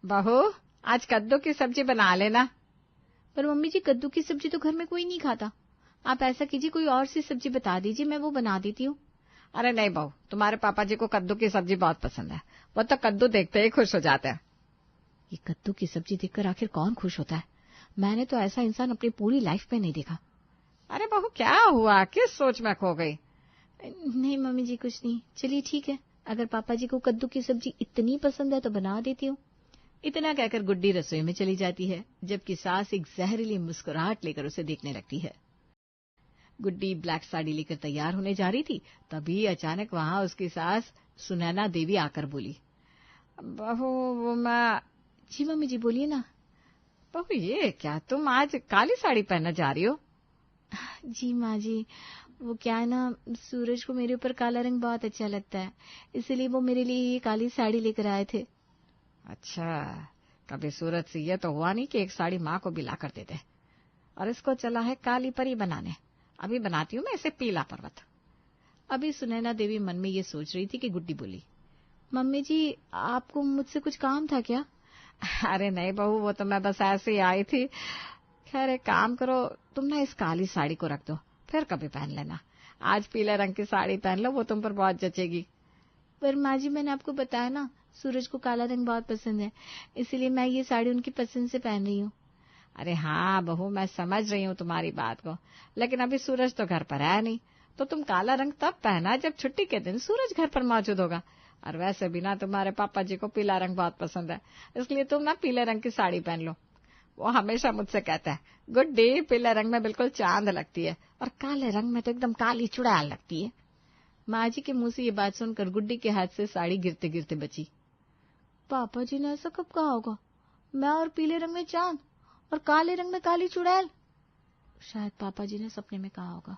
बहू, आज कद्दू की सब्जी बना लेना। पर मम्मी जी, कद्दू की सब्जी तो घर में कोई नहीं खाता। आप ऐसा कीजिए, कोई और सी सब्जी बता दीजिए, मैं वो बना देती हूँ। अरे नहीं बहू, तुम्हारे पापा जी को कद्दू की सब्जी बहुत पसंद है। वो तो कद्दू देखते ही खुश हो जाते हैं। ये कद्दू की सब्जी देखकर आखिर कौन खुश होता है? मैंने तो ऐसा इंसान अपनी पूरी लाइफ में नहीं देखा। अरे बहू, क्या हुआ? किस सोच में खो गई? नहीं मम्मी जी, कुछ नहीं। चलिए ठीक है, अगर पापा जी को कद्दू की सब्जी इतनी पसंद है तो बना देती हूँ। इतना कहकर गुड्डी रसोई में चली जाती है, जबकि सास एक जहरीली मुस्कुराहट लेकर उसे देखने लगती है। गुड्डी ब्लैक साड़ी लेकर तैयार होने जा रही थी, तभी अचानक वहां उसकी सास सुनैना देवी आकर बोली, बहू वो मैं। जी मम्मी जी, बोलिए ना। बहू, ये क्या तुम आज काली साड़ी पहनने जा रही हो? जी माँ जी, वो क्या है ना, सूरज को मेरे ऊपर काला रंग बहुत अच्छा लगता है, इसलिए वो मेरे लिए ये काली साड़ी लेकर आए थे। अच्छा, कभी सूरज से ये तो हुआ नहीं कि एक साड़ी माँ को भी ला कर दे दे। और इसको चला है काली परी बनाने। अभी बनाती हूँ मैं इसे पीला पर्वत। अभी सुनैना देवी मन में ये सोच रही थी कि गुड्डी बोली, मम्मी जी, आपको मुझसे कुछ काम था क्या? अरे नहीं बहू, वो तो मैं बस ऐसे ही आई थी। खैर एक काम करो, तुम ना इस काली साड़ी को रख दो, फिर कभी पहन लेना। आज पीले रंग की साड़ी पहन लो, वो तुम पर बहुत जचेगी। पर माँ जी, मैंने आपको बताया ना, सूरज को काला रंग बहुत पसंद है, इसलिए मैं ये साड़ी उनकी पसंद से पहन रही हूँ। अरे हाँ बहू, मैं समझ रही हूँ तुम्हारी बात को, लेकिन अभी सूरज तो घर पर है नहीं, तो तुम काला रंग तब पहना जब छुट्टी के दिन सूरज घर पर मौजूद होगा। और वैसे भी ना तुम्हारे पापा जी को पीला रंग बहुत पसंद है, इसलिए तुम ना पीले रंग की साड़ी पहन लो। वो हमेशा मुझसे कहता है, गुड्डी पीले रंग में बिल्कुल चांद लगती है, और काले रंग में तो एकदम काली चुड़ैल लगती है। माँ जी के मुंह से ये बात सुनकर गुड्डी के हाथ से साड़ी गिरते गिरते बची। पापा जी ने ऐसा कब कहा होगा? मैं और पीले रंग में चांद और काले रंग में काली चुड़ैल? शायद पापा जी ने सपने में कहा होगा।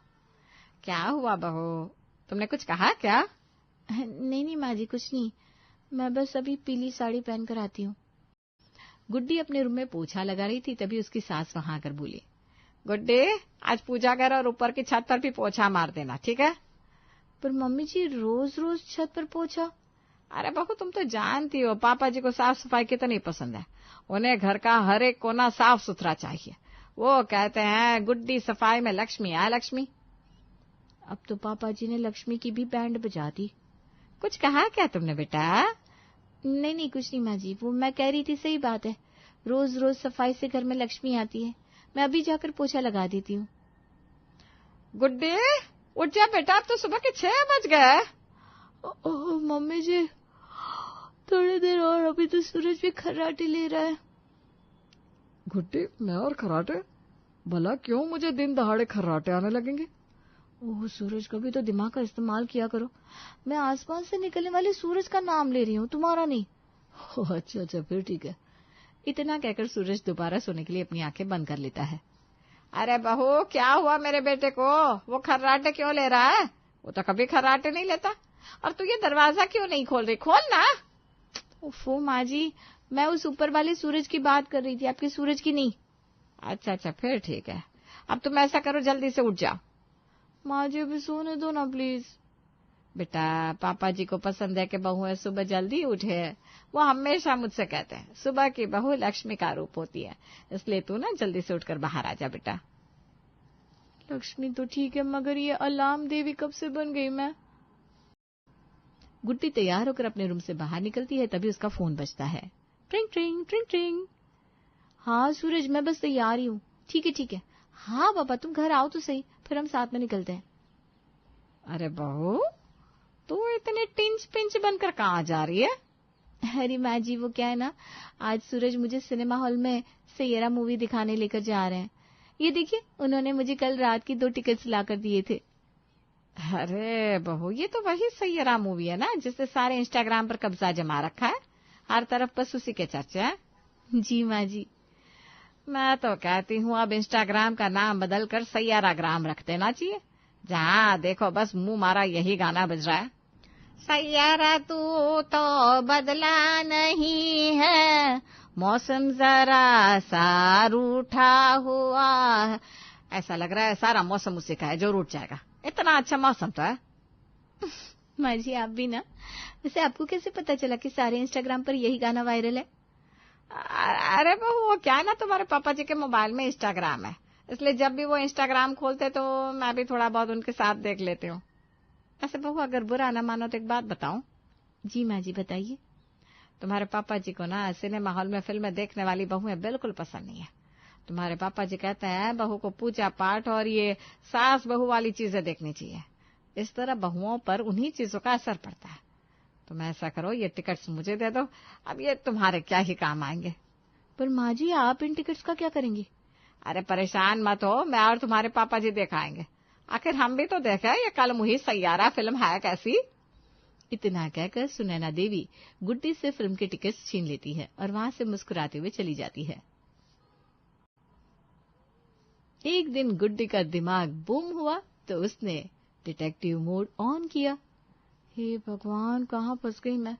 क्या हुआ बहू, तुमने कुछ कहा क्या? नहीं नहीं माँ जी, कुछ नहीं, मैं बस अभी पीली साड़ी पहन कर आती हूँ। गुड्डी अपने रूम में पोछा लगा रही थी, तभी उसकी सास वहां आकर बोली, गुड्डी आज पूजा कर और ऊपर की छत पर भी पोछा मार देना, ठीक है? पर मम्मी जी, रोज रोज छत पर पोछा? अरे बहू, तुम तो जानती हो पापा जी को साफ सफाई कितनी पसंद है। उन्हें घर का हर एक कोना साफ सुथरा चाहिए। वो कहते हैं गुड्डी सफाई में लक्ष्मी है लक्ष्मी। अब तो पापा जी ने लक्ष्मी की भी बैंड बजा दी। कुछ कहा क्या तुमने बेटा? नहीं नहीं, कुछ नहीं माँ जी, वो मैं कह रही थी सही बात है, रोज रोज सफाई से घर में लक्ष्मी आती है। मैं अभी जाकर पोछा लगा देती हूँ। गुड्डी उठ जा बेटा, अब तो सुबह के 6 बज गए। मम्मी जी, थोड़ी देर और, अभी तो सूरज भी खर्राटे ले रहा है। गुड्डी, मैं और खर्राटे? भला क्यों मुझे दिन दहाड़े खर्राटे आने लगेंगे? ओह सूरज, कभी तो दिमाग का इस्तेमाल किया करो। मैं आसमान से निकलने वाले सूरज का नाम ले रही हूँ, तुम्हारा नहीं। अच्छा अच्छा, फिर ठीक है। इतना कहकर सूरज दोबारा सोने के लिए अपनी आंखें बंद कर लेता है। अरे बहू, क्या हुआ मेरे बेटे को? वो खर्राटे क्यों ले रहा है? वो तो कभी खर्राटे नहीं लेता। और तू ये दरवाजा क्यों नहीं खोल रही? खोल ना। ओफो माँ जी, मैं उस ऊपर वाले सूरज की बात कर रही थी, आपके सूरज की नहीं। अच्छा अच्छा, फिर ठीक है। अब तुम ऐसा करो, जल्दी से उठ जाओ। माँ जी, अभी सोने दो ना प्लीज। बेटा, पापा जी को पसंद है कि बहुएं सुबह जल्दी उठे। वो हमेशा मुझसे कहते हैं सुबह की बहू लक्ष्मी का रूप होती है, इसलिए तू ना जल्दी से उठकर बाहर आ जा बेटा। लक्ष्मी तो ठीक है, मगर ये अलार्म देवी कब से बन गई मैं? गुड्डी तैयार होकर अपने रूम से बाहर निकलती है, तभी उसका फोन बजता है। ट्रिंग ट्रिंग ट्रिंग ट्रिंग। हाँ सूरज, मैं बस तैयार ही हूँ। ठीक है ठीक है। हाँ पापा, तुम घर आओ तो सही, फिर हम साथ में निकलते हैं। अरे बहू, तू इतनी टिंच पिंच बनकर कहाँ जा रही है? अरे माँ जी, वो क्या है ना, आज सूरज मुझे सिनेमा हॉल में सैयरा मूवी दिखाने लेकर जा रहे हैं। ये देखिए, उन्होंने मुझे कल रात की 2 टिकट्स लाकर दिए थे। अरे बहू, ये तो वही सैयरा मूवी है ना, जिसने सारे इंस्टाग्राम पर कब्जा जमा रखा है। हर तरफ बस उसी के चर्चे हैं। जी माँ जी। मैं तो कहती हूँ अब इंस्टाग्राम का नाम बदलकर सैयराग्राम रख देना चाहिए। जहाँ देखो बस मुंह मारा यही गाना बज रहा है। सैयरा तू तो बदला नहीं है, मौसम जरा सा रूठा हुआ है। ऐसा लग रहा है सारा मौसम उसी का है जो रूठ जाएगा। इतना अच्छा मौसम तो है। माँ जी, आप भी ना। वैसे आपको कैसे पता चला कि सारे इंस्टाग्राम पर यही गाना वायरल है? अरे बहू, वो क्या है ना, तुम्हारे पापा जी के मोबाइल में इंस्टाग्राम है, इसलिए जब भी वो इंस्टाग्राम खोलते तो मैं भी थोड़ा बहुत उनके साथ देख लेती हूँ। ऐसे बहू, अगर बुरा ना मानो तो एक बात बताऊं। जी माँ जी, बताइए। तुम्हारे पापा जी को ना सिनेमा हॉल में फिल्में देखने वाली बहुएं बिल्कुल पसंद नहीं है। तुम्हारे पापा जी कहते हैं बहू को पूजा पाठ और ये सास बहू वाली चीजें देखनी चाहिए। इस तरह बहुओं पर उन्हीं चीजों का असर पड़ता है। तुम ऐसा करो, ये टिकट्स मुझे दे दो, अब ये तुम्हारे क्या ही काम आएंगे। पर माँ जी, आप इन टिकट्स का क्या करेंगी? अरे परेशान मत हो, मैं और तुम्हारे पापा जी दिखाएंगे। आखिर हम भी तो देखे ये कल मुही सैयारा फिल्म है कैसी। इतना कहकर सुनैना देवी गुड्डी से फिल्म के टिकट्स छीन लेती है और वहां से मुस्कुराते हुए चली जाती है। एक दिन गुड्डी का दिमाग बूम हुआ तो उसने डिटेक्टिव मोड ऑन किया। हे भगवान, कहाँ फंस गई मैं।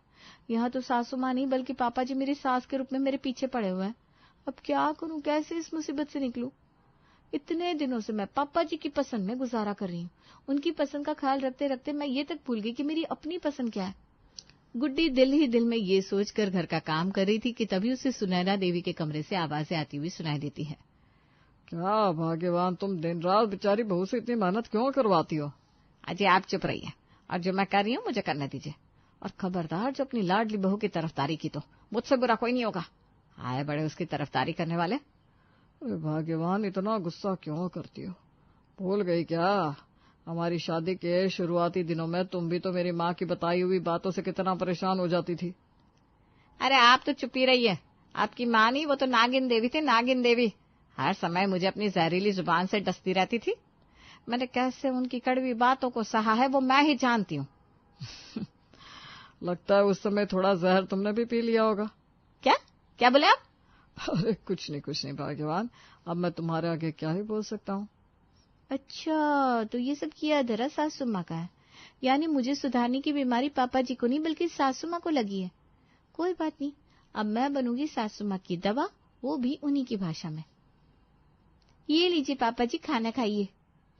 यहाँ तो सासू माँ नहीं बल्कि पापा जी मेरी सास के रूप में मेरे पीछे पड़े हुए हैं। अब क्या करूं, कैसे इस मुसीबत से निकलूं। इतने दिनों से मैं पापा जी की पसंद में गुजारा कर रही हूँ। उनकी पसंद का ख्याल रखते रखते मैं ये तक भूल गई कि मेरी अपनी पसंद क्या है। गुड्डी दिल ही दिल में ये सोचकर घर का काम कर रही थी कि तभी उसे सुनैना देवी के कमरे से आवाजें आती हुई सुनाई देती है। क्या भाग्यवान, तुम दिन रात बेचारी बहू से इतनी मेहनत क्यों करवाती हो? अजय आप चुप रहिए, और जो मैं कर रही हूँ मुझे करने दीजिए। और खबरदार जो अपनी लाडली बहू की तरफदारी की तो मुझसे बुरा कोई नहीं होगा। आए बड़े उसकी तरफदारी करने वाले। अरे भाग्यवान, इतना गुस्सा क्यों करती हो? भूल गई क्या हमारी शादी के शुरुआती दिनों में तुम भी तो मेरी माँ की बताई हुई बातों से कितना परेशान हो जाती थी। अरे आप तो चुप ही रहिए। आपकी माँ नहीं, वो तो नागिन देवी थी, नागिन देवी। हर समय मुझे अपनी जहरीली जुबान से डसती रहती थी। मैंने कैसे उनकी कड़वी बातों को सहा है वो मैं ही जानती हूँ। लगता है उस समय थोड़ा जहर तुमने भी पी लिया होगा। क्या क्या बोले आप? अरे कुछ नहीं भाग्यवान, अब मैं तुम्हारे आगे क्या ही बोल सकता हूँ। अच्छा, तो ये सब किया धरा सासू माँ का है। यानी मुझे सुधारने की बीमारी पापा जी को नहीं बल्कि सासू माँ को लगी है। कोई बात नहीं, अब मैं बनूंगी सासू माँ की दवा, वो भी उन्हीं की भाषा में। ये लीजिए पापा जी, खाना खाइए।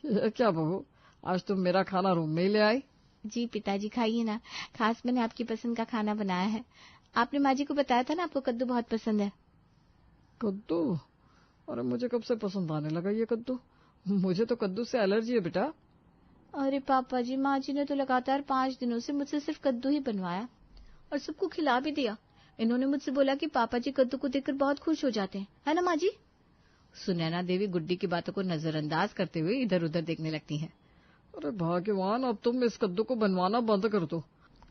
ये क्या बहू, आज तुम मेरा खाना रूम में ही ले आई? जी पिताजी, खाइए ना, खास मैंने आपकी पसंद का खाना बनाया है। आपने माँ जी को बताया था ना आपको कद्दू बहुत पसंद है। कद्दू? अरे मुझे कब से पसंद आने लगा ये कद्दू। मुझे तो कद्दू से एलर्जी है बेटा। अरे पापा जी, माँ जी ने तो लगातार 5 दिनों से मुझसे सिर्फ कद्दू ही बनवाया और सबको खिला भी दिया। इन्होंने मुझसे बोला कि पापा जी कद्दू को देखकर बहुत खुश हो जाते हैं, है ना माँ जी? सुनैना देवी गुड्डी की बातों को नजरअंदाज करते हुए इधर उधर देखने लगती है। अरे भाग्यवान, अब तुम इस कद्दू को बनवाना बंद कर दो।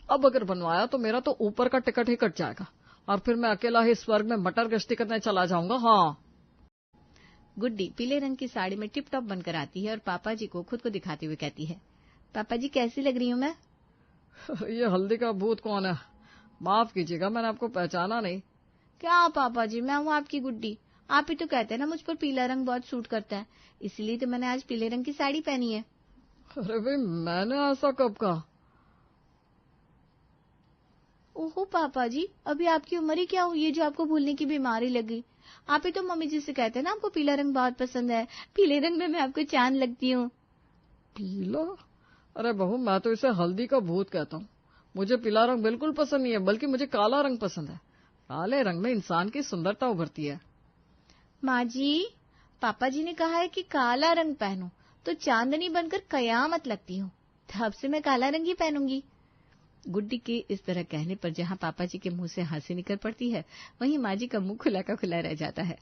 अब अगर बनवाया तो मेरा तो ऊपर का टिकट ही कट जाएगा और फिर मैं अकेला ही स्वर्ग में मटर गश्ती करने चला जाऊंगा। हाँ। गुड्डी पीले रंग की साड़ी में टिप टॉप बनकर आती है और पापा जी को खुद को दिखाते हुए कहती है, पापा जी कैसी लग रही हूँ मैं? ये हल्दी का भूत कौन है? माफ कीजिएगा, मैंने आपको पहचाना नहीं। क्या पापा जी, मैं हूँ आपकी गुड्डी। आप ही तो कहते हैं ना मुझ पर पीला रंग बहुत सूट करता है, इसीलिए तो मैंने आज पीले रंग की साड़ी पहनी है। अरे भाई, मैंने ऐसा कब कहा? ओहो पापा जी, अभी आपकी उम्र ही क्या हुई है जो आपको भूलने की बीमारी लगी? आप ही तो मम्मी जी से कहते हैं ना आपको पीला रंग बहुत पसंद है, पीले रंग में मैं आपको चांद लगती हूँ। पीला? अरे बहू, मैं तो इसे हल्दी का भूत कहता हूँ। मुझे पीला रंग बिल्कुल पसंद नहीं है, बल्कि मुझे काला रंग पसंद है। काले रंग में इंसान की सुंदरता उभरती है। माँ जी, पापा जी ने कहा है कि काला रंग पहनो तो चांदनी बनकर कयामत लगती हूँ, तब से मैं काला रंग ही पहनूंगी। गुड्डी के इस तरह कहने पर जहाँ पापा जी के मुंह से हंसी निकल पड़ती है, वहीं माँ जी का मुंह खुला का खुला रह जाता है।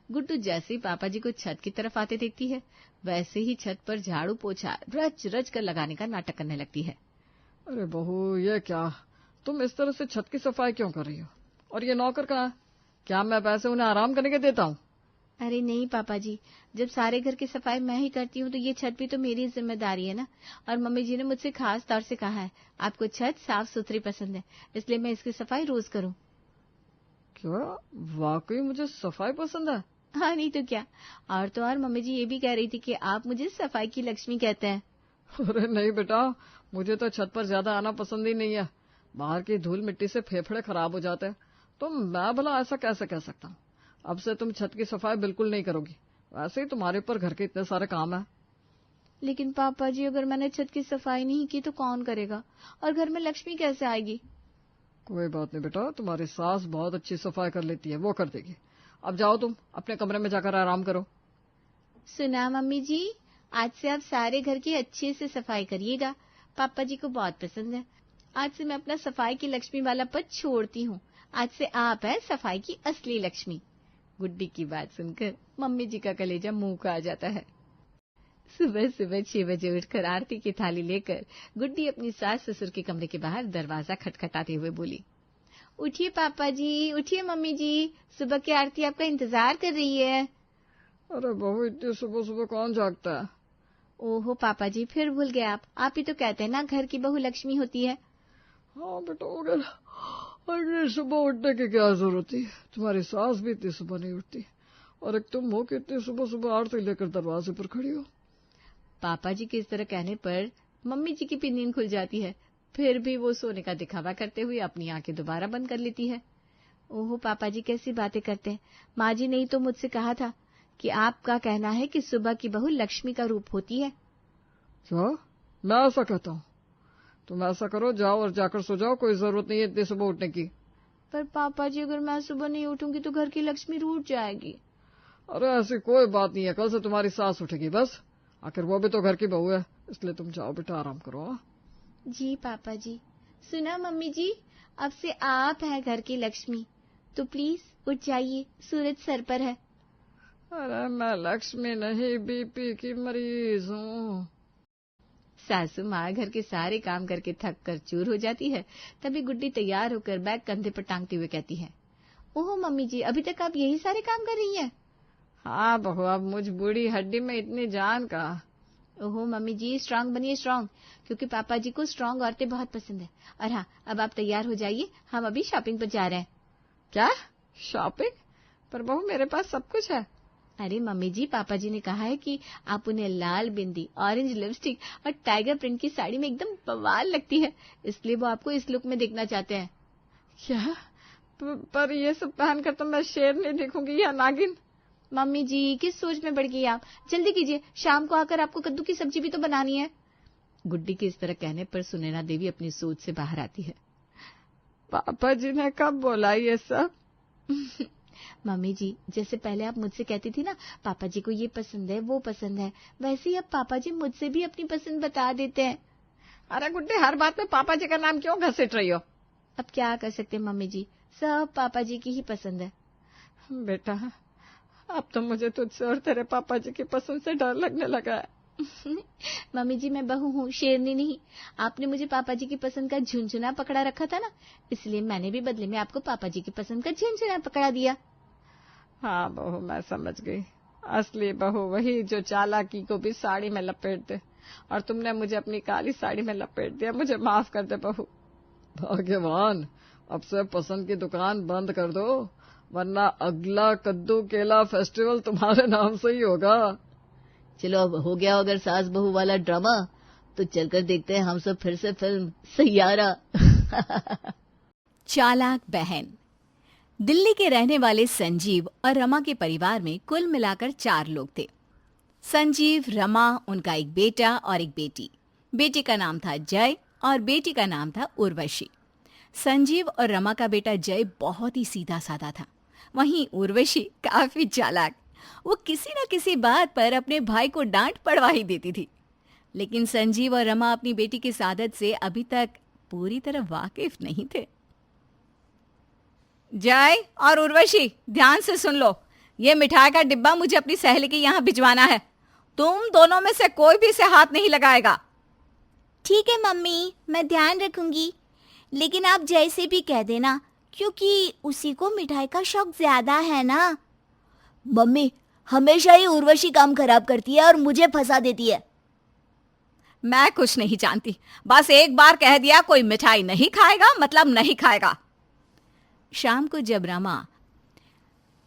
गुड्डू जैसे ही पापा जी को छत की तरफ आते देखती है, वैसे ही छत पर झाड़ू पोछा रच रच कर लगाने का नाटक करने लगती है। अरे बहू, ये क्या, तुम इस तरह से छत की सफाई क्यों कर रही हो? और ये नौकर कहाँ है? क्या मैं पैसे उन्हें आराम करने के देता हूँ? अरे नहीं पापा जी, जब सारे घर की सफाई मैं ही करती हूँ तो ये छत भी तो मेरी जिम्मेदारी है ना। और मम्मी जी ने मुझसे खास तौर से कहा है आपको छत साफ सुथरी पसंद है, इसलिए मैं इसकी सफाई रोज करूँ। क्या वाकई मुझे सफाई पसंद है? हाँ नहीं तो क्या। और तो और मम्मी जी ये भी कह रही थी कि आप मुझे सफाई की लक्ष्मी कहते हैं। अरे नहीं बेटा, मुझे तो छत पर ज्यादा आना पसंद ही नहीं है। बाहर की धूल मिट्टी से फेफड़े खराब हो जाते हैं। तो मैं भला ऐसा कैसे कह सकता हूँ? अब से तुम छत की सफाई बिल्कुल नहीं करोगी। वैसे ही तुम्हारे ऊपर घर के इतने सारे काम है। लेकिन पापा जी, अगर मैंने छत की सफाई नहीं की तो कौन करेगा, और घर में लक्ष्मी कैसे आएगी? कोई बात नहीं बेटा, तुम्हारी सास बहुत अच्छी सफाई कर लेती है, वो कर देगी। अब जाओ तुम अपने कमरे में जाकर आराम करो। सुना मम्मी जी, आज से आप सारे घर की अच्छे से सफाई करिएगा, पापा जी को बहुत पसंद है। आज से मैं अपना सफाई की लक्ष्मी वाला पद छोड़ती हूँ, आज से आप है सफाई की असली लक्ष्मी। गुड्डी की बात सुनकर मम्मी जी का कलेजा मुंह का आ जाता है। सुबह सुबह 6 बजे उठकर आरती की थाली लेकर गुड्डी अपनी सास ससुर के कमरे के बाहर दरवाजा खटखटाते हुए बोली, उठिए पापा जी, उठिए मम्मी जी, सुबह की आरती आपका इंतजार कर रही है। अरे बहू, इतनी सुबह सुबह कौन जागता है? ओहो पापा जी, फिर भूल गए आप ही तो कहते हैं ना घर की बहू लक्ष्मी होती है। हाँ बेटा, हो गया। अरे सुबह उठने की क्या जरूरत है? तुम्हारी सास भी इतनी सुबह नहीं उठती, और एक तुम हो कि इतनी सुबह सुबह आरती लेकर दरवाजे पर खड़ी हो। पापा जी के इस तरह कहने पर मम्मी जी की भी नींद खुल जाती है, फिर भी वो सोने का दिखावा करते हुए अपनी आंखें दोबारा बंद कर लेती है। ओहो पापा जी, कैसी बातें करते हैं। माँ जी ने ही तो मुझसे कहा था कि आपका कहना है कि सुबह की बहू लक्ष्मी का रूप होती है। क्या? मैं ऐसा कहता हूँ? तुम ऐसा करो, जाओ और जाकर सो जाओ, कोई जरूरत नहीं है इतनी सुबह उठने की। पर पापा जी, अगर मैं सुबह नहीं उठूंगी तो घर की लक्ष्मी रूठ जाएगी। अरे ऐसी कोई बात नहीं है, कल से तुम्हारी सास उठेगी बस। आखिर वो भी तो घर की बहू है, इसलिए तुम जाओ बेटा, आराम करो। जी पापा जी। सुना मम्मी जी, अब से आप हैं घर की लक्ष्मी, तो प्लीज उठ जाइए, सूरज सर पर है। अरे मैं लक्ष्मी नहीं, बीपी की मरीज हूँ। सासू माँ घर के सारे काम करके थक कर चूर हो जाती है। तभी गुड्डी तैयार होकर बैग कंधे पर टांगते हुए कहती है, ओहो मम्मी जी, अभी तक आप यही सारे काम कर रही हैं? हाँ बहू, अब मुझ बूढ़ी हड्डी में इतनी जान का। ओहो मम्मी जी, स्ट्रांग बनिए स्ट्रांग, क्योंकि पापा जी को स्ट्रांग औरतें बहुत पसंद है। और हाँ, अब आप तैयार हो जाइए, हम अभी शॉपिंग पर जा रहे हैं। क्या शॉपिंग? पर बहू मेरे पास सब कुछ है। अरे मम्मी जी, पापा जी ने कहा है कि आप उन्हें लाल बिंदी, ऑरेंज लिपस्टिक और टाइगर प्रिंट की साड़ी में एकदम बवाल लगती है, इसलिए वो आपको इस लुक में देखना चाहते हैं। क्या? पर ये सब पहनकर तो मैं शेर नहीं दिखूंगी या नागिन? मम्मी जी, किस सोच में बढ़ गई आप? जल्दी कीजिए, शाम को आकर आपको कद्दू की सब्जी भी तो बनानी है। गुड्डी के इस तरह कहने पर सुनैना देवी अपनी सोच से बाहर आती है। पापा जी ने कब बोला ये सब? मम्मी जी, जैसे पहले आप मुझसे कहती थी ना, पापा जी को ये पसंद है, वो पसंद है, वैसे ही अब पापा जी मुझसे भी अपनी पसंद बता देते हैं। अरे गुड्डी, हर बात में पापा जी का नाम क्यों घसीट रही हो? अब क्या कर सकते हैं मम्मी जी, सब पापा जी की ही पसंद है। बेटा, अब तो मुझे तुझसे और तेरे पापा जी की पसंद से डर लगने लगा है। मम्मी जी, मैं बहू हूँ, शेरनी नहीं। आपने मुझे पापा जी की पसंद का झुनझुना पकड़ा रखा था ना, इसलिए मैंने भी बदले में आपको पापा जी की पसंद का झुनझुना पकड़ा दिया। हाँ बहू, मैं समझ गई। असली बहू वही जो चालाकी को भी साड़ी में लपेट दे, और तुमने मुझे अपनी काली साड़ी में लपेट दिया। मुझे माफ कर दे बहू। भाग्यवान, अब से पसंद की दुकान बंद कर दो, वरना अगला कद्दू केला फेस्टिवल तुम्हारे नाम से ही होगा। चलो, अब हो गया अगर सास बहू वाला ड्रामा, तो चलकर देखते हैं हम सब फिर से फिल्म सैयारा। चालाक बहन। दिल्ली के रहने वाले संजीव और रमा के परिवार में कुल मिलाकर 4 लोग थे। संजीव, रमा, उनका एक बेटा और एक बेटी। बेटे का नाम था जय और बेटी का नाम था उर्वशी। संजीव और रमा का बेटा जय बहुत ही सीधा साधा था, वहीं उर्वशी काफी चालाक। वो किसी न किसी बात पर अपने भाई को डांट पड़वा ही देती थी। लेकिन संजीव और रमा अपनी बेटी की आदत से अभी तक पूरी तरह वाकिफ नहीं थे। जय और उर्वशी, ध्यान से सुन लो, ये मिठाई का डिब्बा मुझे अपनी सहेली के यहाँ भिजवाना है। तुम दोनों में से कोई भी इसे हाथ नहीं लगाएगा। ठीक है मम्मी, मैं ध्यान रखूंगी, लेकिन आप जय से भी कह देना, क्योंकि उसी को मिठाई का शौक ज्यादा है ना। मम्मी, हमेशा ही उर्वशी काम खराब करती है और मुझे फंसा देती है। मैं कुछ नहीं जानती, बस एक बार कह दिया कोई मिठाई नहीं खाएगा मतलब नहीं खाएगा। शाम को जब रमा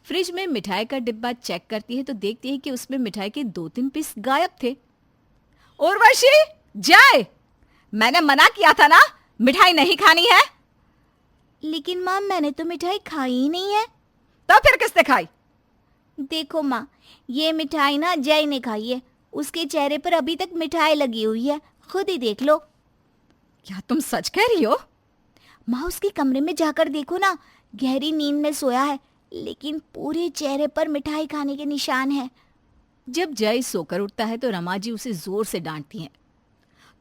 फ्रिज में मिठाई का डिब्बा चेक करती है तो देखती है कि उसमें मिठाई के 2-3 पीस गायब थे। उर्वशी, जय, मैंने मना किया था ना, मिठाई नहीं खानी है। लेकिन माँ, मैंने तो मिठाई खाई ही नहीं है। तो फिर किसने खाई? देखो माँ, ये मिठाई ना जय ने खाई है, उसके चेहरे पर अभी तक मिठाई लगी हुई है, खुद ही देख लो। क्या तुम सच कह रही हो? माँ उसके कमरे में जाकर देखो ना, गहरी नींद में सोया है, लेकिन पूरे चेहरे पर मिठाई खाने के निशान है। जब जय सोकर उठता है तो रमा जी उसे जोर से डांटती हैं।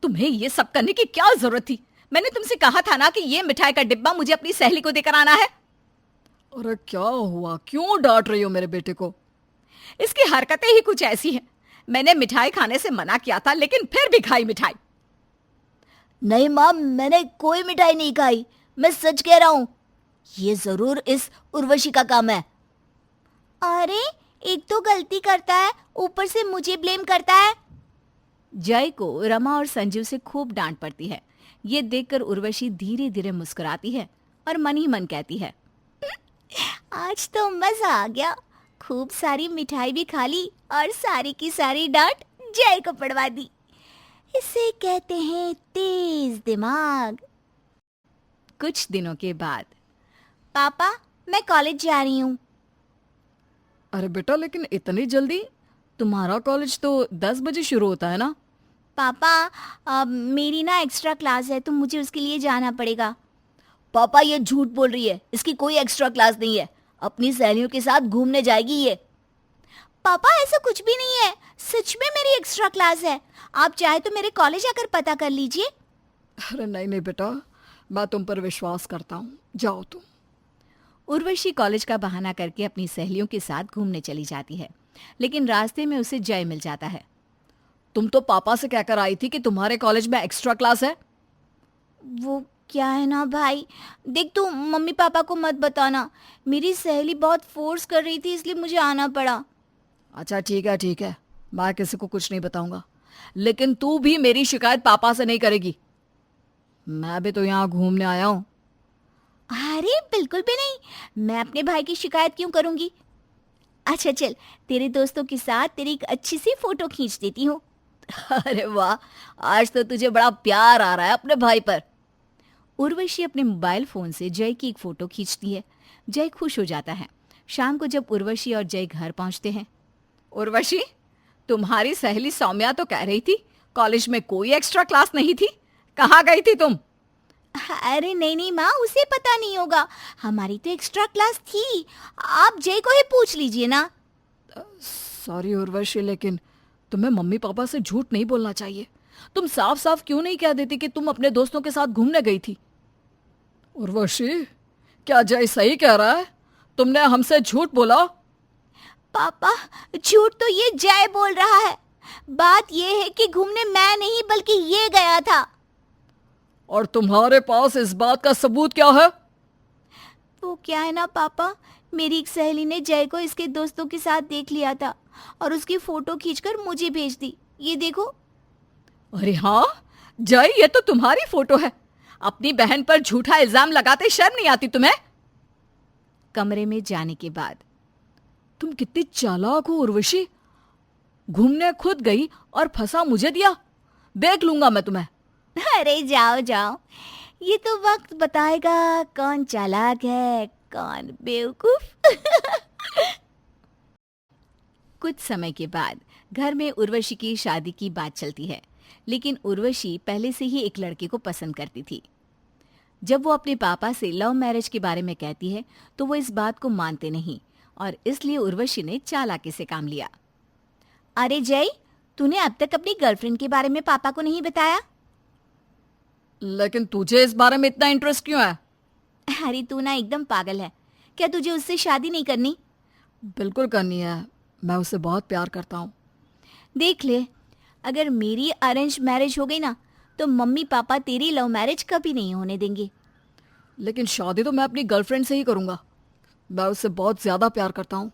तुम्हें ये सब करने की क्या जरूरत थी? मैंने तुमसे कहा था ना कि ये मिठाई का डिब्बा मुझे अपनी सहेली को देकर आना है। अरे क्या हुआ, क्यों डांट रही हो मेरे बेटे को? इसकी हरकतें ही कुछ ऐसी हैं। मैंने मिठाई खाने से मना किया था, लेकिन फिर भी खाई मिठाई। नहीं माँ, मैंने कोई मिठाई नहीं खाई, मैं सच कह रहा हूँ। ये जरूर इस उर्वशी का काम है। अरे एक तो गलती करता है, ऊपर से मुझे ब्लेम करता है। जय को रमा और संजीव से खूब डांट पड़ती है। ये देखकर उर्वशी धीरे धीरे मुस्कुराती है और मन ही मन कहती है, आज तो मजा आ गया, खूब सारी मिठाई भी खा ली और सारी की सारी डांट जय को पड़वा दी। इसे कहते हैं तेज दिमाग। कुछ दिनों के बाद। पापा, मैं कॉलेज जा रही हूँ। अरे बेटा, लेकिन इतनी जल्दी? तुम्हारा कॉलेज तो 10 बजे शुरू होता है ना? पापा, मेरी ना एक्स्ट्रा क्लास है, तो मुझे उसके लिए जाना पड़ेगा। पापा ये झूठ बोल रही है, इसकी कोई एक्स्ट्रा क्लास नहीं है, अपनी सहेलियों के साथ घूमने जाएगी ये। पापा ऐसा कुछ भी नहीं है, सच में मेरी एक्स्ट्रा क्लास है। आप चाहे तो मेरे कॉलेज आकर पता कर लीजिए। अरे नहीं नहीं बेटा, मैं तुम पर विश्वास करता हूँ, जाओ तुम। उर्वशी कॉलेज का बहाना करके अपनी सहेलियों के साथ घूमने चली जाती है, लेकिन रास्ते में उसे जय मिल जाता है। तुम तो पापा से कहकर आई थी कि तुम्हारे कॉलेज में एक्स्ट्रा क्लास है। वो क्या है ना भाई, देख तू मम्मी पापा को मत बताना, मेरी सहेली बहुत फोर्स कर रही थी इसलिए मुझे आना पड़ा। अच्छा ठीक है, मैं किसी को कुछ नहीं बताऊंगा, लेकिन तू भी मेरी शिकायत पापा से नहीं करेगी। मैं भी तो यहाँ घूमने आया हूँ। अरे बिल्कुल भी नहीं, मैं अपने भाई की शिकायत क्यों करूंगी। अच्छा चल, तेरे दोस्तों के साथ तेरी एक अच्छी सी फोटो खींच देती हूँ। अरे वाह, आज तो तुझे बड़ा प्यार आ रहा है अपने भाई पर। उर्वशी अपने मोबाइल फोन से जय की एक फोटो खींचती है। जय खुश हो जाता है। शाम को जब उर्वशी और जय घर पहुंचते हैं। उर्वशी, तुम्हारी सहेली सौम्या तो कह रही थी कॉलेज में कोई एक्स्ट्रा क्लास नहीं थी, कहाँ गई थी तुम? अरे नहीं माँ, उसे पता नहीं होगा, हमारी तो एक्स्ट्रा क्लास थी, आप जय को ही पूछ लीजिए ना। सॉरी उर्वशी, लेकिन तुम्हें मम्मी पापा से झूठ नहीं बोलना चाहिए। तुम साफ साफ क्यों नहीं कह देती कि तुम अपने दोस्तों के साथ घूमने गई थी? उर्वशी, क्या जय सही कह रहा है? तुमने हमसे झूठ बोला? पापा, झूठ तो ये जय बोल रहा है। बात ये है कि घूमने मैं नहीं बल्कि ये गया था। और तुम्हारे पास इस बात का सबूत क्या है? वो क्या है ना पापा, मेरी एक सहेली ने जय को इसके दोस्तों के साथ देख लिया था और उसकी फोटो खींचकर मुझे भेज दी, ये देखो। अरे हाँ जय, ये तो तुम्हारी फोटो है। अपनी बहन पर झूठा इल्जाम लगाते शर्म नहीं आती तुम्हें? कमरे में जाने के बाद। तुम कितनी चालाक हो उर्वशी, घूमने खुद गई और फंसा मुझे दिया। देख लूंगा मैं तुम्हें। अरे जाओ जाओ, ये तो वक्त बताएगा कौन चालाक है कौन बेवकूफ। कुछ समय के बाद घर में उर्वशी की शादी की बात चलती है, लेकिन उर्वशी पहले से ही एक लड़के को पसंद करती थी। जब वो अपने पापा से लव मैरिज के बारे में कहती है तो वो इस बात को मानते नहीं और इसलिए उर्वशी ने चालाकी से काम लिया। अरे जय, तूने अब तक अपनी गर्लफ्रेंड के बारे में पापा को नहीं बताया? लेकिन तुझे इस बारे में इतना इंटरेस्ट क्यों है? अरे तू ना एकदम पागल है, क्या तुझे उससे शादी नहीं करनी? बिल्कुल करनी है, मैं उससे बहुत प्यार करता हूँ। देख ले, अगर मेरी अरेंज मैरिज हो गई ना तो मम्मी पापा तेरी लव मैरिज कभी नहीं होने देंगे। लेकिन शादी तो मैं अपनी गर्लफ्रेंड से ही करूंगा, मैं उससे बहुत ज्यादा प्यार करता हूँ।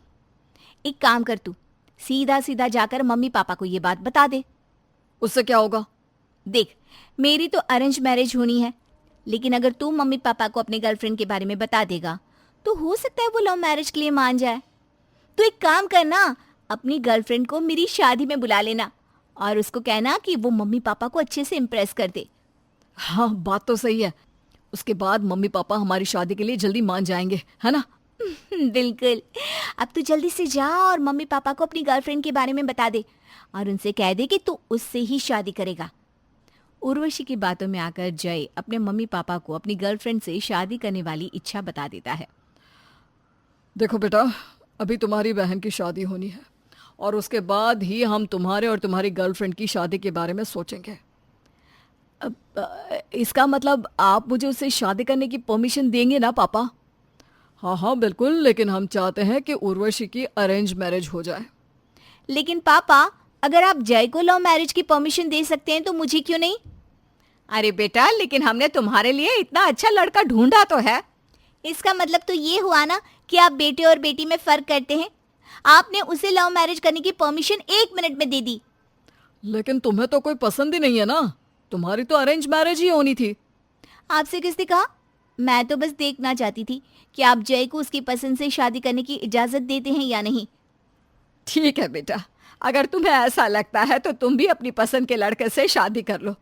एक काम कर, तू सीधा सीधा जाकर मम्मी पापा को ये बात बता दे। उससे क्या होगा? देख, मेरी तो अरेंज मैरिज होनी है, लेकिन अगर तू मम्मी पापा को अपने गर्लफ्रेंड के बारे में बता देगा तो हो सकता है वो लव मैरिज के लिए मान जाए। तो एक काम करना, अपनी गर्लफ्रेंड को मेरी शादी में बुला लेना और उसको कहना कि वो मम्मी पापा को अच्छे से इम्प्रेस कर दे। हाँ, बात तो सही है। उसके बाद मम्मी पापा हमारी शादी के लिए जल्दी मान जाएंगे, है ना? बिल्कुल। अब तू जल्दी से जा और मम्मी पापा को अपनी गर्लफ्रेंड के बारे में बता दे और उनसे कह दे कि तू उससे ही शादी करेगा। उर्वशी की बातों में आकर जय अपने मम्मी पापा को अपनी गर्लफ्रेंड से शादी करने वाली इच्छा बता देता है। देखो बेटा, अभी तुम्हारी बहन की शादी होनी है और उसके बाद ही हम तुम्हारे और तुम्हारी गर्लफ्रेंड की शादी के बारे में सोचेंगे। इसका मतलब आप मुझे उससे शादी करने की परमिशन देंगे ना पापा? हाँ हाँ बिल्कुल, लेकिन हम चाहते हैं कि उर्वशी की अरेंज मैरिज हो जाए। लेकिन पापा, अगर आप जय को लव मैरिज की परमिशन दे सकते हैं तो मुझे क्यों नहीं? अरे बेटा, लेकिन हमने तुम्हारे लिए इतना अच्छा लड़का ढूंढा तो है। इसका मतलब तो ये हुआ ना कि आप बेटे और बेटी में फर्क करते हैं। आपने उसे लव मैरिज करने की परमिशन 1 मिनट में दे दी। लेकिन तुम्हें तो कोई पसंद ही नहीं है ना, तुम्हारी तो अरेंज मैरिज ही होनी थी। आपसे किसने कहा? मैं तो बस देखना चाहती थी कि आप जय को उसकी पसंद से शादी करने की इजाजत देते हैं या नहीं। ठीक है बेटा, अगर तुम्हें ऐसा लगता है तो तुम भी अपनी पसंद के लड़के से शादी कर लो,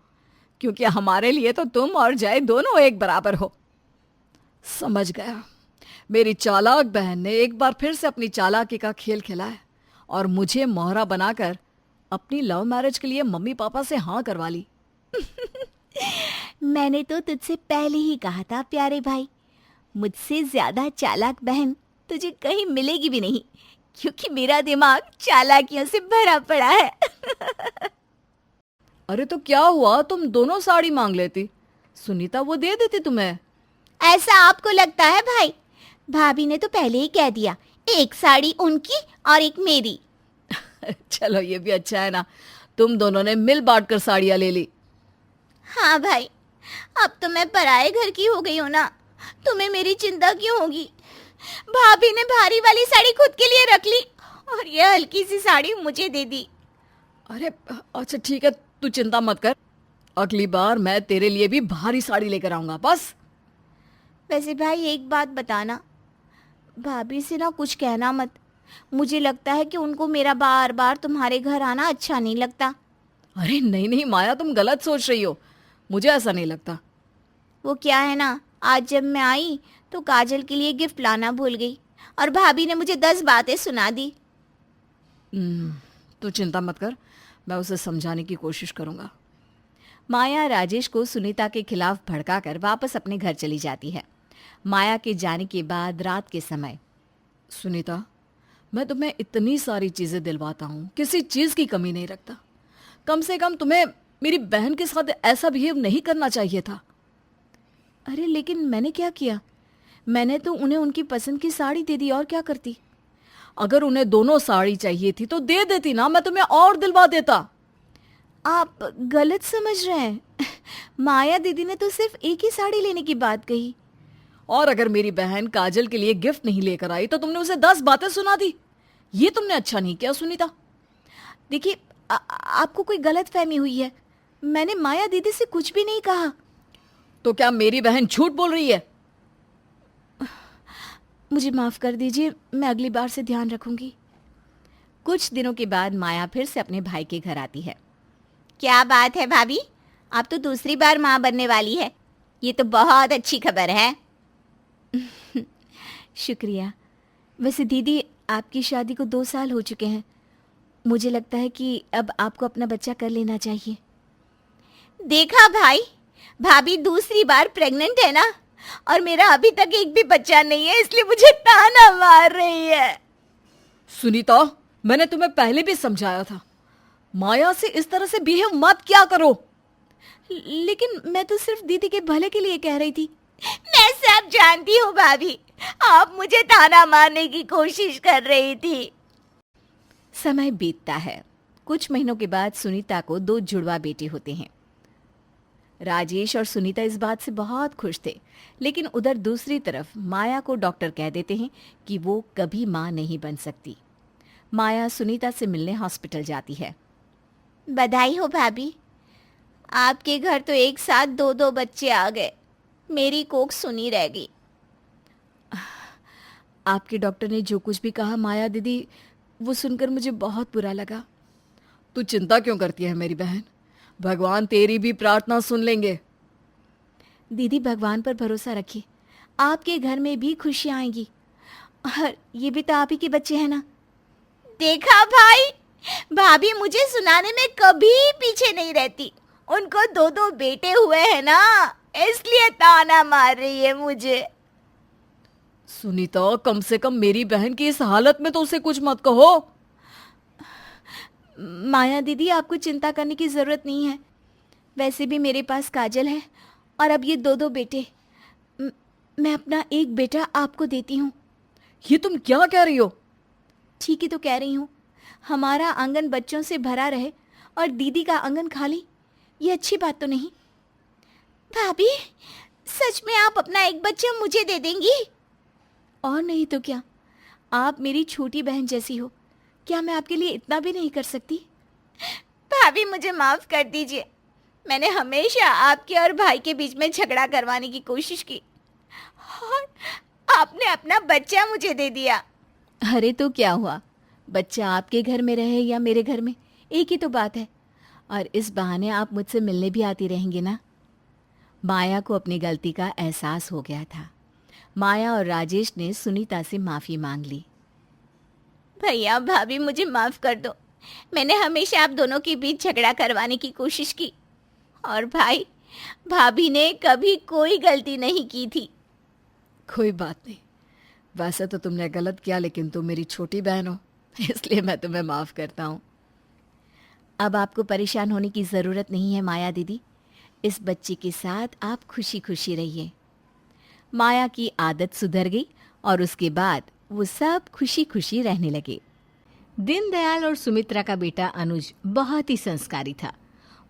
क्योंकि हमारे लिए तो तुम और जय दोनों एक बराबर हो। समझ गया। मेरी चालाक बहन ने एक बार फिर से अपनी चालाकी का खेल खेला है और मुझे मोहरा बनाकर अपनी लव मैरिज के लिए मम्मी पापा से हाँ करवा ली। मैंने तो तुझसे पहले ही कहा था प्यारे भाई, मुझसे ज्यादा चालाक बहन तुझे कहीं मिलेगी भी नहीं, क्योंकि मेरा दिमाग चालाकियों से भरा पड़ा है। अरे तो क्या हुआ, तुम दोनों साड़ी मांग लेती, सुनीता वो दे देती तुम्हें। ऐसा आपको लगता है भाई? भाभी ने तो पहले ही कह दिया, एक साड़ी उनकी और एक मेरी। चलो ये भी अच्छा है ना, तुम दोनों ने मिल बांट कर साड़ियाँ ले ली। हाँ भाई, अब तो मैं पराए घर की हो गई हूँ ना, तुम्हें मेरी चिंता क्यों होगी? भाभी ने भारी वाली साड़ी खुद के लिए रख ली और ये हल्की सी साड़ी मुझे दे दी। अरे अच्छा ठीक है, तू चिंता मत कर, अगली बार मैं तेरे लिए भी भारी साड़ी लेकर आऊंगा बस। वैसे भाई एक बात बताना, भाभी से ना कुछ कहना मत। मुझे लगता है कि उनको मेरा बार बार तुम्हारे घर आना अच्छा नहीं लगता। अरे नहीं नहीं माया, तुम गलत सोच रही हो, मुझे ऐसा नहीं लगता। वो क्या है ना, आज जब मैं आई तो काजल के लिए गिफ्ट लाना भूल गई और भाभी ने मुझे 10 बातें सुना दी। तू चिंता मत कर, मैं उसे समझाने की कोशिश करूंगा। माया राजेश को सुनीता के खिलाफ भड़काकर वापस अपने घर चली जाती है। माया के जाने के बाद रात के समय, सुनीता, मैं तुम्हें इतनी सारी चीजें दिलवाता हूँ, किसी चीज की कमी नहीं रखता, कम से कम तुम्हें मेरी बहन के साथ ऐसा बिहेव नहीं करना चाहिए था। अरे लेकिन मैंने क्या किया? मैंने तो उन्हें उनकी पसंद की साड़ी दे दी, और क्या करती? अगर उन्हें दोनों साड़ी चाहिए थी तो दे देती ना, मैं तुम्हें और दिलवा देता। आप गलत समझ रहे हैं। माया दीदी ने तो सिर्फ एक ही साड़ी लेने की बात कही। और अगर मेरी बहन काजल के लिए गिफ्ट नहीं लेकर आई तो तुमने उसे 10 बातें सुना दी। ये तुमने अच्छा नहीं किया सुनीता। देखिए, आपको कोई गलत फहमी हुई है। मैंने माया दीदी से कुछ भी नहीं कहा। तो क्या मेरी बहन झूठ बोल रही है? मुझे माफ कर दीजिए, मैं अगली बार से ध्यान रखूंगी। कुछ दिनों के बाद माया फिर से अपने भाई के घर आती है। क्या बात है भाभी, आप तो दूसरी बार माँ बनने वाली है, ये तो बहुत अच्छी खबर है। शुक्रिया। वैसे दीदी, आपकी शादी को 2 साल हो चुके हैं। मुझे लगता है कि अब आपको अपना बच्चा कर लेना चाहिए। देखा भाई, भाभी दूसरी बार प्रेग्नेंट है ना, और मेरा अभी तक एक भी बच्चा नहीं है, इसलिए मुझे ताना मार रही है। सुनीता, मैंने तुम्हें पहले भी समझाया था, माया से इस तरह से बिहेव मत क्या करो। लेकिन मैं तो सिर्फ दीदी के भले के लिए कह रही थी। मैं सब जानती हूँ भाभी, आप मुझे ताना मारने की कोशिश कर रही थी। समय बीतता है। कुछ महीनों के बाद सुनीता को 2 जुड़वा बेटे होते हैं। राजेश और सुनीता इस बात से बहुत खुश थे, लेकिन उधर दूसरी तरफ माया को डॉक्टर कह देते हैं कि वो कभी मां नहीं बन सकती। माया सुनीता से मिलने हॉस्पिटल जाती है। बधाई हो भाभी, आपके घर तो एक साथ 2-2 बच्चे आ गए, मेरी कोख सुनी रह गई। आपके डॉक्टर ने जो कुछ भी कहा माया दीदी, वो सुनकर मुझे बहुत बुरा लगा। तू चिंता क्यों करती है मेरी बहन, भगवान तेरी भी प्रार्थना सुन लेंगे। दीदी, भगवान पर भरोसा रखिए, आपके घर में भी खुशियां आएंगी। और ये भी तो आप ही के बच्चे हैं ना। देखा भाई, भाभी मुझे सुनाने में कभी पीछे नहीं रहती, उनको 2 बेटे हुए हैं ना, इसलिए ताना मार रही है मुझे। सुनीता, कम से कम मेरी बहन की इस हालत में तो उसे कुछ मत कहो। माया दीदी, आपको चिंता करने की जरूरत नहीं है। वैसे भी मेरे पास काजल है और अब ये 2 बेटे। मैं अपना एक बेटा आपको देती हूँ। ये तुम क्या कह रही हो? ठीक ही तो कह रही हूँ। हमारा आंगन बच्चों से भरा रहे और दीदी का आंगन खाली, ये अच्छी बात तो नहीं। भाभी, सच में आप अपना एक बच्चा मुझे दे देंगी? और नहीं तो क्या, आप मेरी छोटी बहन जैसी हो। क्या मैं आपके लिए इतना भी नहीं कर सकती? भाभी, मुझे माफ कर दीजिए। मैंने हमेशा आपके और भाई के बीच में झगड़ा करवाने की कोशिश की और आपने अपना बच्चा मुझे दे दिया। अरे तो क्या हुआ, बच्चा आपके घर में रहे या मेरे घर में, एक ही तो बात है। और इस बहाने आप मुझसे मिलने भी आती रहेंगी ना। माया को अपनी गलती का एहसास हो गया था। माया और राजेश ने सुनीता से माफ़ी मांग ली। भैया भाभी, मुझे माफ़ कर दो। मैंने हमेशा आप दोनों के बीच झगड़ा करवाने की कोशिश की और भाई भाभी ने कभी कोई गलती नहीं की थी। कोई बात नहीं, वैसे तो तुमने गलत किया, लेकिन तुम मेरी छोटी बहन हो, इसलिए मैं तुम्हें माफ़ करता हूँ। अब आपको परेशान होने की ज़रूरत नहीं है माया दीदी। इस बच्चे के साथ आप खुशी खुशी रहिए। माया की आदत सुधर गई और उसके बाद वो सब खुशी खुशी रहने लगे। दीनदयाल और सुमित्रा का बेटा अनुज बहुत ही संस्कारी था।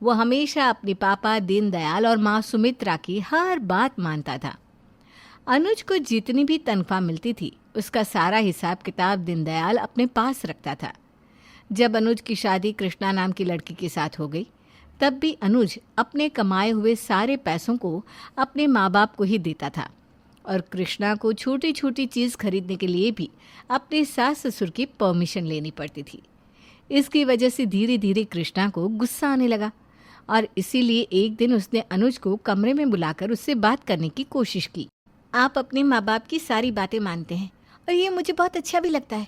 वो हमेशा अपने पापा दीनदयाल और माँ सुमित्रा की हर बात मानता था। अनुज को जितनी भी तनख्वाह मिलती थी, उसका सारा हिसाब किताब दीनदयाल अपने पास रखता था। जब अनुज की शादी कृष्णा नाम की लड़की के साथ हो गई, तब भी अनुज अपने कमाए हुए सारे पैसों को अपने माँ बाप को ही देता था और कृष्णा को छोटी छोटी चीज़ खरीदने के लिए भी अपने सास ससुर की परमिशन लेनी पड़ती थी। इसकी वजह से धीरे धीरे कृष्णा को गुस्सा आने लगा और इसीलिए एक दिन उसने अनुज को कमरे में बुलाकर उससे बात करने की कोशिश की। आप अपने माँ बाप की सारी बातें मानते हैं और ये मुझे बहुत अच्छा भी लगता है,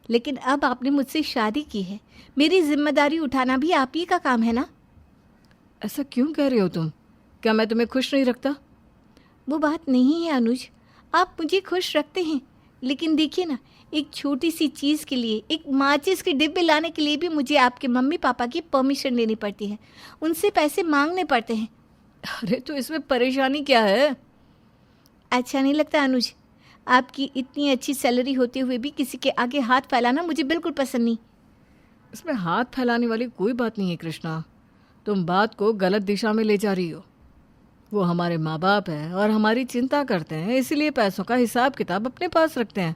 लेकिन अब आपने मुझसे शादी की है, मेरी जिम्मेदारी उठाना भी आप ही का काम है ना। ऐसा क्यों कह रही हो तुम? क्या मैं तुम्हें खुश नहीं रखता? वो बात नहीं है अनुज, आप मुझे खुश रखते हैं, लेकिन देखिए ना, एक छोटी सी चीज़ के लिए, एक माचिस के डिब्बे लाने के लिए भी मुझे आपके मम्मी पापा की परमिशन लेनी पड़ती है, उनसे पैसे मांगने पड़ते हैं। अरे तो इसमें परेशानी क्या है? अच्छा नहीं लगता अनुज, आपकी इतनी अच्छी सैलरी होते हुए भी किसी के आगे हाथ फैलाना मुझे बिल्कुल पसंद नहीं। इसमें हाथ फैलाने वाली कोई बात नहीं है कृष्णा, तुम बात को गलत दिशा में ले जा रही हो। वो हमारे माँ बाप हैं और हमारी चिंता करते हैं, इसीलिए पैसों का हिसाब किताब अपने पास रखते हैं।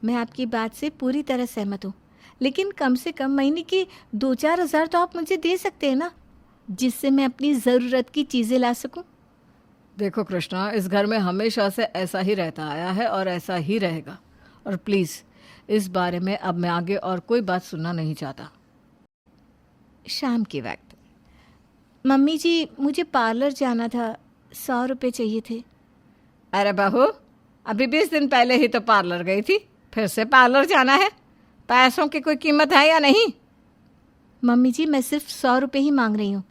मैं आपकी बात से पूरी तरह सहमत हूँ, लेकिन कम से कम महीने के 2-4 हज़ार तो आप मुझे दे सकते हैं ना, जिससे मैं अपनी ज़रूरत की चीज़ें ला सकूँ। देखो कृष्णा, इस घर में हमेशा से ऐसा ही रहता आया है और ऐसा ही रहेगा, और प्लीज़ इस बारे में अब मैं आगे और कोई बात सुनना नहीं चाहता। शाम के वक्त, मम्मी जी मुझे पार्लर जाना था, 100 रुपये चाहिए थे। अरे बहू, अभी 20 दिन पहले ही तो पार्लर गई थी, फिर से पार्लर जाना है? पैसों की कोई कीमत है या नहीं? मम्मी जी, मैं सिर्फ 100 रुपये ही मांग रही हूँ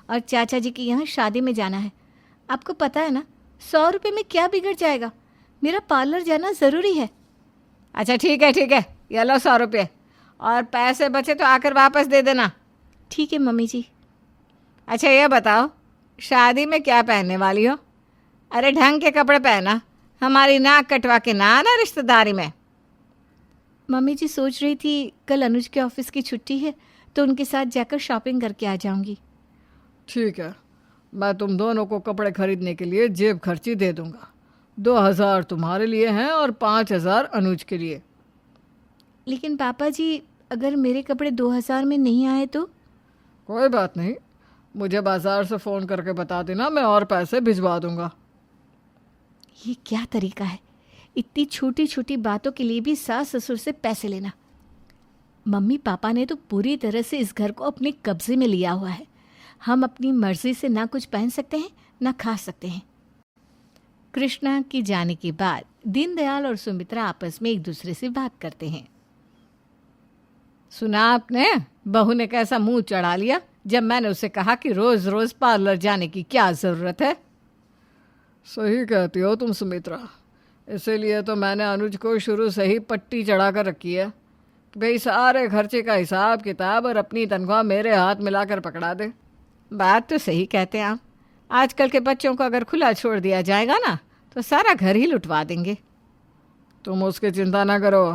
और चाचा जी के यहाँ शादी में जाना है। आपको पता है ना, 100 रुपये में क्या बिगड़ जाएगा, मेरा पार्लर जाना ज़रूरी है। अच्छा ठीक है, ये लो 100 रुपये, और पैसे बचे तो आकर वापस दे देना। ठीक है मम्मी जी। अच्छा ये बताओ, शादी में क्या पहनने वाली हो? अरे ढंग के कपड़े पहना, हमारी नाक कटवा के ना आना रिश्तेदारी में। मम्मी जी सोच रही थी कल अनुज के ऑफिस की छुट्टी है, तो उनके साथ जाकर शॉपिंग करके आ जाऊंगी। ठीक है, मैं तुम दोनों को कपड़े खरीदने के लिए जेब खर्ची दे दूंगा। 2000 तुम्हारे लिए हैं और 5000 अनुज के लिए। लेकिन पापा जी, अगर मेरे कपड़े 2000 में नहीं आए तो? कोई बात नहीं, मुझे बाजार से फ़ोन करके बता देना, मैं और पैसे भिजवा दूंगा। ये क्या तरीका है, इतनी छोटी छोटी बातों के लिए भी सास ससुर से पैसे लेना। मम्मी पापा ने तो पूरी तरह से इस घर को अपने कब्जे में लिया हुआ है। हम अपनी मर्जी से ना कुछ पहन सकते हैं ना खा सकते हैं। कृष्णा के जाने के बाद दीनदयाल और सुमित्रा आपस में एक दूसरे से बात करते हैं। सुना आपने, बहू ने कैसा मुंह चढ़ा लिया, जब मैंने उसे कहा कि रोज रोज पार्लर जाने की क्या जरूरत है। सही कहती हो तुम सुमित्रा, इसीलिए तो मैंने अनुज को शुरू से ही पट्टी चढ़ा कर रखी है कि भाई सारे खर्चे का हिसाब किताब और अपनी तनख्वाह मेरे हाथ मिलाकर पकड़ा दे। बात तो सही कहते हैं आप। आजकल के बच्चों को अगर खुला छोड़ दिया जाएगा ना तो सारा घर ही लुटवा देंगे। तुम उसकी चिंता ना करो,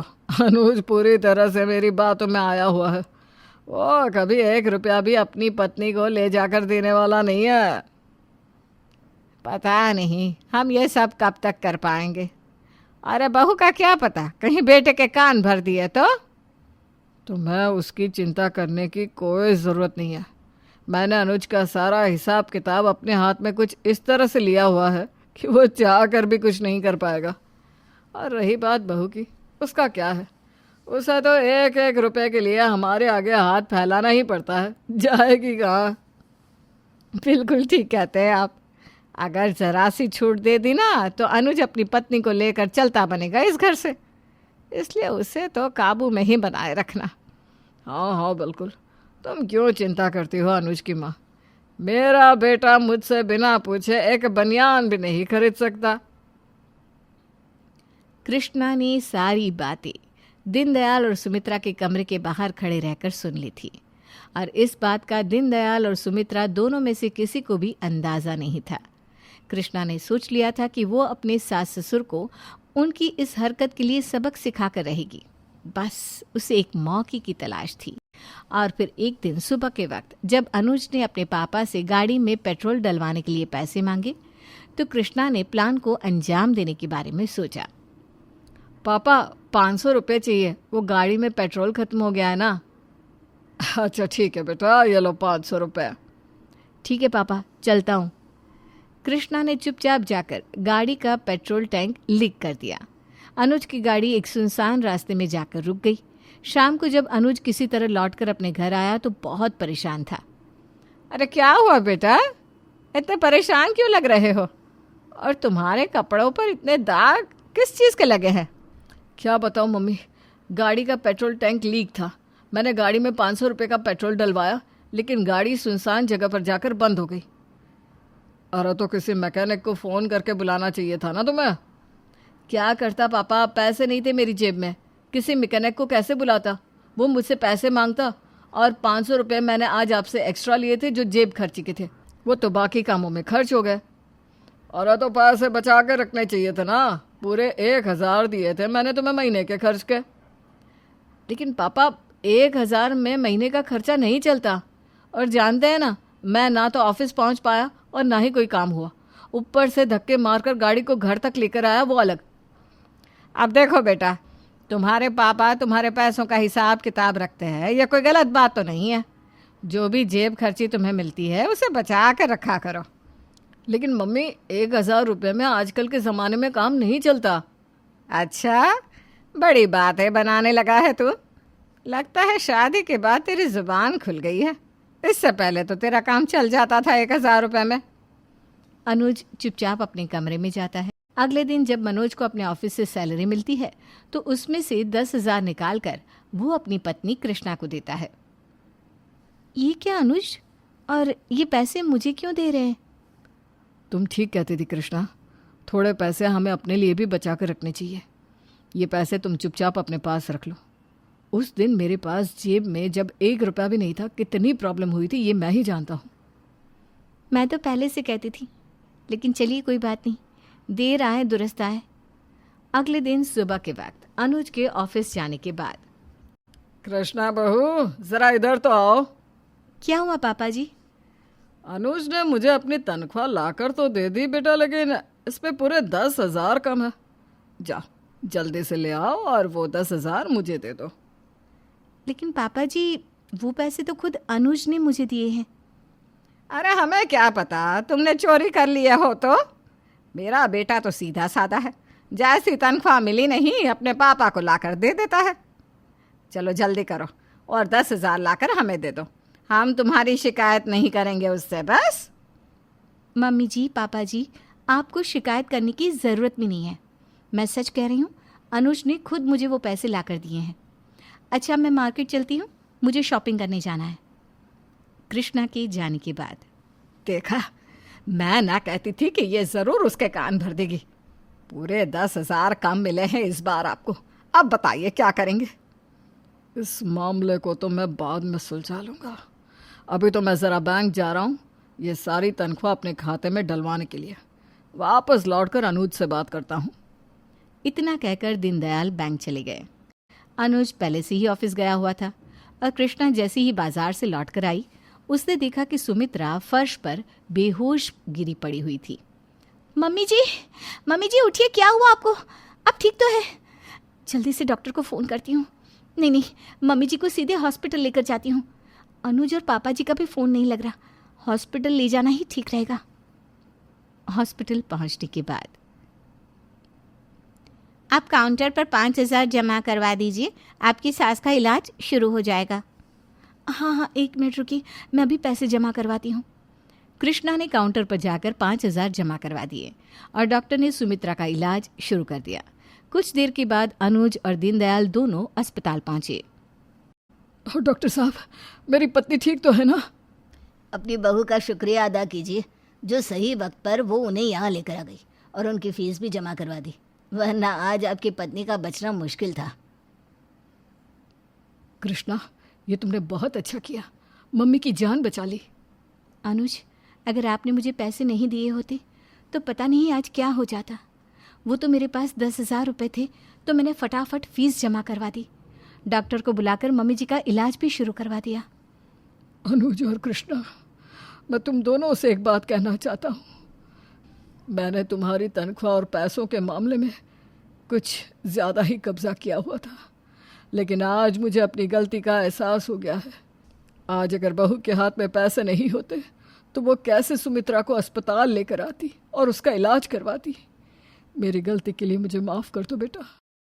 अनुज पूरी तरह से मेरी बातों में आया हुआ है। वो कभी 1 रुपया भी अपनी पत्नी को ले जाकर देने वाला नहीं है। पता नहीं हम ये सब कब तक कर पाएंगे। अरे बहू का क्या पता, कहीं बेटे के कान भर दिए तो मैं उसकी चिंता करने की कोई ज़रूरत नहीं है। मैंने अनुज का सारा हिसाब किताब अपने हाथ में कुछ इस तरह से लिया हुआ है कि वो चाह कर भी कुछ नहीं कर पाएगा। और रही बात बहू की, उसका क्या है, उसे तो 1-1 रुपए के लिए हमारे आगे हाथ फैलाना ही पड़ता है, जाएगी कहाँ। बिल्कुल ठीक कहते हैं आप। अगर जरा सी छूट दे दी ना तो अनुज अपनी पत्नी को लेकर चलता बनेगा इस घर से, इसलिए उसे तो काबू में ही बनाए रखना। हाँ हाँ बिल्कुल, तुम क्यों चिंता करती हो अनुज की माँ। मेरा बेटा मुझसे बिना पूछे एक बनियान भी नहीं खरीद सकता। कृष्णा ने सारी बातें दीनदयाल और सुमित्रा के कमरे के बाहर खड़े रहकर सुन ली थी, और इस बात का दीनदयाल और सुमित्रा दोनों में से किसी को भी अंदाजा नहीं था। कृष्णा ने सोच लिया था कि वो अपने सास ससुर को उनकी इस हरकत के लिए सबक सिखाकर रहेगी। बस उसे एक मौके की तलाश थी। और फिर एक दिन सुबह के वक्त जब अनुज ने अपने पापा से गाड़ी में पेट्रोल डलवाने के लिए पैसे मांगे तो कृष्णा ने प्लान को अंजाम देने के बारे में सोचा। पापा 500 रुपये चाहिए, वो गाड़ी में पेट्रोल खत्म हो गया है ना। अच्छा ठीक है बेटा, ये लो 500 रुपये। ठीक है पापा, चलता हूँ। कृष्णा ने चुपचाप जाकर गाड़ी का पेट्रोल टैंक लीक कर दिया। अनुज की गाड़ी एक सुनसान रास्ते में जाकर रुक गई। शाम को जब अनुज किसी तरह लौटकर अपने घर आया तो बहुत परेशान था। अरे क्या हुआ बेटा, इतने परेशान क्यों लग रहे हो? और तुम्हारे कपड़ों पर इतने दाग किस चीज़ के लगे हैं? क्या बताऊँ मम्मी, गाड़ी का पेट्रोल टैंक लीक था। मैंने गाड़ी में 500 रुपये का पेट्रोल डलवाया, लेकिन गाड़ी सुनसान जगह पर जाकर बंद हो गई। अरे तो किसी मैकेनिक को फ़ोन करके बुलाना चाहिए था ना तुम्हें। क्या करता पापा, पैसे नहीं थे मेरी जेब में। किसी मैकेनिक को कैसे बुलाता, वो मुझसे पैसे मांगता, और 500 रुपये मैंने आज आपसे एक्स्ट्रा लिए थे जो जेब खर्ची के थे, वो तो बाकी कामों में खर्च हो गए। अरे तो पैसे बचा के रखने चाहिए थे ना। पूरे 1000 दिए थे मैंने तुम्हें महीने के खर्च के। लेकिन पापा 1000 में महीने का खर्चा नहीं चलता, और जानते हैं ना, मैं ना तो ऑफिस पहुंच पाया और ना ही कोई काम हुआ। ऊपर से धक्के मारकर गाड़ी को घर तक लेकर आया, वो अलग। अब देखो बेटा, तुम्हारे पापा तुम्हारे पैसों का हिसाब किताब रखते हैं, यह कोई गलत बात तो नहीं है। जो भी जेब खर्ची तुम्हें मिलती है उसे बचा कर रखा करो। लेकिन मम्मी 1000 रुपये में आजकल के ज़माने में काम नहीं चलता। अच्छा, बड़ी बातें बनाने लगा है तू। लगता है शादी के बाद तेरी जुबान खुल गई है। इससे पहले तो तेरा काम चल जाता था 1000 रुपये में। अनुज चुपचाप अपने कमरे में जाता है। अगले दिन जब मनोज को अपने ऑफिस से सैलरी मिलती है तो उसमें से 10,000 निकालकर वो अपनी पत्नी कृष्णा को देता है। ये क्या अनुज, और ये पैसे मुझे क्यों दे रहे हैं? तुम ठीक कहती थी कृष्णा, थोड़े पैसे हमें अपने लिए भी बचा कर रखने चाहिए। ये पैसे तुम चुपचाप अपने पास रख लो। उस दिन मेरे पास जेब में जब 1 रुपया भी नहीं था, कितनी प्रॉब्लम हुई थी ये मैं ही जानता हूँ। मैं तो पहले से कहती थी, लेकिन चलिए कोई बात नहीं, देर आए दुरुस्त आए। अगले दिन सुबह के वक्त अनुज के ऑफिस जाने के बाद, कृष्णा बहू जरा इधर तो आओ। क्या हुआ पापा जी? अनुज ने मुझे अपनी तनख्वाह लाकर तो दे दी बेटा, लेकिन इस पे पूरे 10,000 कम है। जाओ जल्दी से ले आओ और वो 10,000 मुझे दे दो। लेकिन पापा जी, वो पैसे तो खुद अनुज ने मुझे दिए हैं। अरे हमें क्या पता तुमने चोरी कर लिया हो तो। मेरा बेटा तो सीधा साधा है, जैसी तनख्वाह मिली नहीं अपने पापा को लाकर दे देता है। चलो जल्दी करो और 10,000 लाकर हमें दे दो, हम तुम्हारी शिकायत नहीं करेंगे उससे। बस मम्मी जी, पापा जी, आपको शिकायत करने की ज़रूरत भी नहीं है। मैं सच कह रही हूँ, अनुज ने खुद मुझे वो पैसे लाकर दिए हैं। अच्छा, मैं मार्केट चलती हूँ, मुझे शॉपिंग करने जाना है। कृष्णा के जाने के बाद। देखा, मैं ना कहती थी कि ये जरूर उसके कान भर देगी। पूरे 10,000 कम मिले हैं इस बार आपको। अब बताइए क्या करेंगे? इस मामले को तो मैं बाद में सुलझा लूँगा। अभी तो मैं ज़रा बैंक जा रहा हूँ, ये सारी तनख्वाह अपने खाते में डलवाने के लिए। वापस लौटकर अनुज से बात करता हूँ। इतना कहकर दीनदयाल बैंक चले गए। अनुज पहले से ही ऑफिस गया हुआ था और कृष्णा जैसे ही बाजार से लौटकर आई, उसने देखा कि सुमित्रा फर्श पर बेहोश गिरी पड़ी हुई थी। मम्मी जी उठिए, क्या हुआ आपको? अब ठीक तो है? जल्दी से डॉक्टर को फ़ोन करती हूँ। नहीं, मम्मी जी को सीधे हॉस्पिटल लेकर जाती हूँ। अनुज और पापा जी का भी फ़ोन नहीं लग रहा। हॉस्पिटल ले जाना ही ठीक रहेगा। हॉस्पिटल पहुंचने के बाद, आप काउंटर पर 5,000 जमा करवा दीजिए, आपकी सास का इलाज शुरू हो जाएगा। हाँ, 1 मिनट रुकिए, मैं अभी पैसे जमा करवाती हूँ। कृष्णा ने काउंटर पर जाकर 5,000 जमा करवा दिए और डॉक्टर ने सुमित्रा का इलाज शुरू कर दिया। कुछ देर के बाद अनुज और दीनदयाल दोनों अस्पताल पहुंचे। डॉक्टर साहब, मेरी पत्नी ठीक तो है ना? अपनी बहू का शुक्रिया अदा कीजिए जो सही वक्त पर वो उन्हें यहाँ लेकर आ गई और उनकी फीस भी जमा करवा दी, वरना आज आपकी पत्नी का बचना मुश्किल था। कृष्णा, ये तुमने बहुत अच्छा किया, मम्मी की जान बचा ली। अनुज, अगर आपने मुझे पैसे नहीं दिए होते तो पता नहीं आज क्या हो जाता। वो तो मेरे पास 10,000 रुपये थे तो मैंने फटाफट फीस जमा करवा दी। डॉक्टर को बुलाकर मम्मी जी का इलाज भी शुरू करवा दिया। अनुज और कृष्णा, मैं तुम दोनों से एक बात कहना चाहता हूँ। मैंने तुम्हारी तनख्वाह और पैसों के मामले में कुछ ज़्यादा ही कब्जा किया हुआ था, लेकिन आज मुझे अपनी गलती का एहसास हो गया है। आज अगर बहू के हाथ में पैसे नहीं होते तो वो कैसे सुमित्रा को अस्पताल लेकर आती और उसका इलाज करवाती। मेरी गलती के लिए मुझे माफ़ कर दो बेटा।